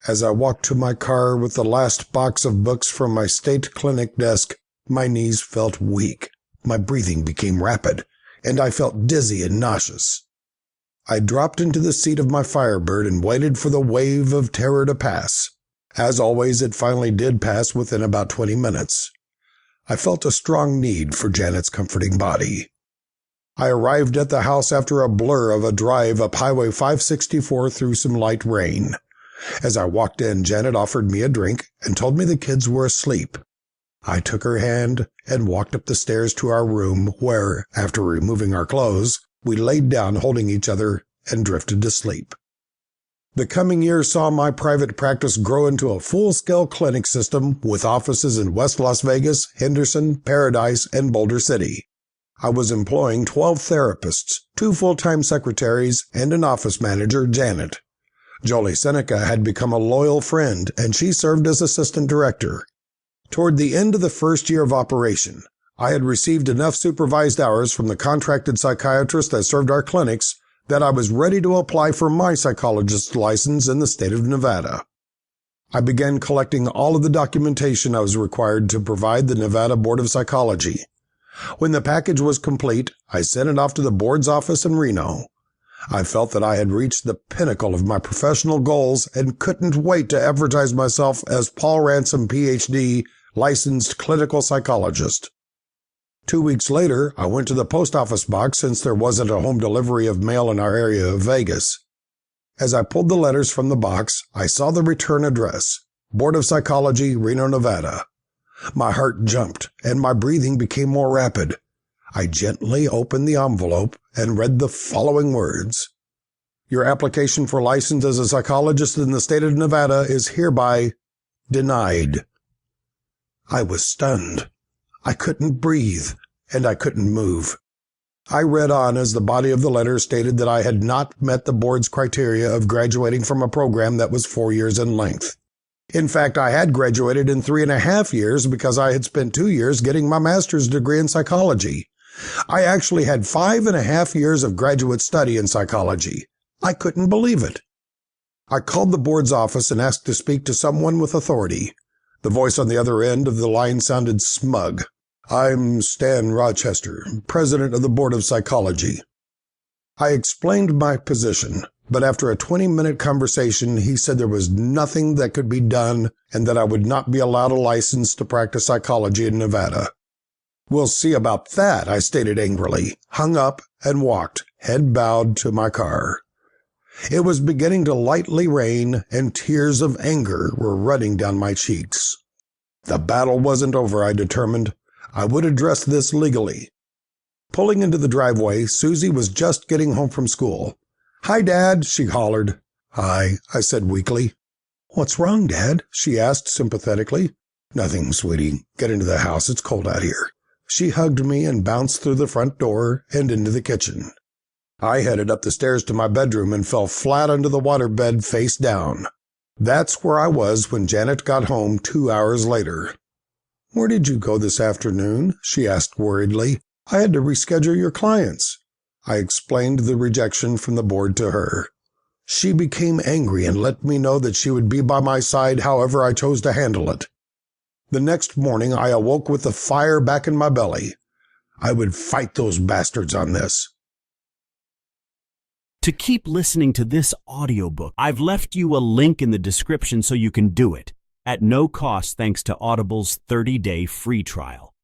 As I walked to my car with the last box of books from my state clinic desk, my knees felt weak, my breathing became rapid, and I felt dizzy and nauseous. I dropped into the seat of my Firebird and waited for the wave of terror to pass. As always, it finally did pass within about 20 minutes. I felt a strong need for Janet's comforting body. I arrived at the house after a blur of a drive up Highway 564 through some light rain. As I walked in, Janet offered me a drink and told me the kids were asleep. I took her hand and walked up the stairs to our room where, after removing our clothes, we laid down holding each other and drifted to sleep. The coming year saw my private practice grow into a full-scale clinic system with offices in West Las Vegas, Henderson, Paradise, and Boulder City. I was employing 12 therapists, 2 full-time secretaries, and an office manager, Janet. Jolie Seneca had become a loyal friend, and she served as assistant director. Toward the end of the first year of operation, I had received enough supervised hours from the contracted psychiatrist that served our clinics that I was ready to apply for my psychologist's license in the state of Nevada. I began collecting all of the documentation I was required to provide the Nevada Board of Psychology. When the package was complete, I sent it off to the board's office in Reno. I felt that I had reached the pinnacle of my professional goals and couldn't wait to advertise myself as Paul Ransom, PhD, licensed clinical psychologist. 2 weeks later, I went to the post office box since there wasn't a home delivery of mail in our area of Vegas. As I pulled the letters from the box, I saw the return address, Board of Psychology, Reno, Nevada. My heart jumped, and my breathing became more rapid. I gently opened the envelope and read the following words. Your application for license as a psychologist in the state of Nevada is hereby denied. I was stunned. I couldn't breathe, and I couldn't move. I read on as the body of the letter stated that I had not met the board's criteria of graduating from a program that was 4 years in length. In fact, I had graduated in 3.5 years because I had spent 2 years getting my master's degree in psychology. I actually had 5.5 years of graduate study in psychology. I couldn't believe it. I called the board's office and asked to speak to someone with authority. The voice on the other end of the line sounded smug. I'm Stan Rochester, president of the Board of Psychology. I explained my position, but after a 20-minute conversation, he said there was nothing that could be done and that I would not be allowed a license to practice psychology in Nevada. We'll see about that, I stated angrily, hung up, and walked, head bowed, to my car. It was beginning to lightly rain, and tears of anger were running down my cheeks. The battle wasn't over, I determined. I would address this legally. Pulling into the driveway, Susie was just getting home from school. Hi, Dad, she hollered. Hi, I said weakly. What's wrong, Dad? She asked sympathetically. Nothing, sweetie. Get into the house. It's cold out here. She hugged me and bounced through the front door and into the kitchen. I headed up the stairs to my bedroom and fell flat onto the waterbed face down. That's where I was when Janet got home 2 hours later. Where did you go this afternoon? She asked worriedly. I had to reschedule your clients. I explained the rejection from the board to her. She became angry and let me know that she would be by my side however I chose to handle it. The next morning I awoke with the fire back in my belly. I would fight those bastards on this. To keep listening to this audiobook, I've left you a link in the description so you can do it, at no cost thanks to Audible's 30-day free trial.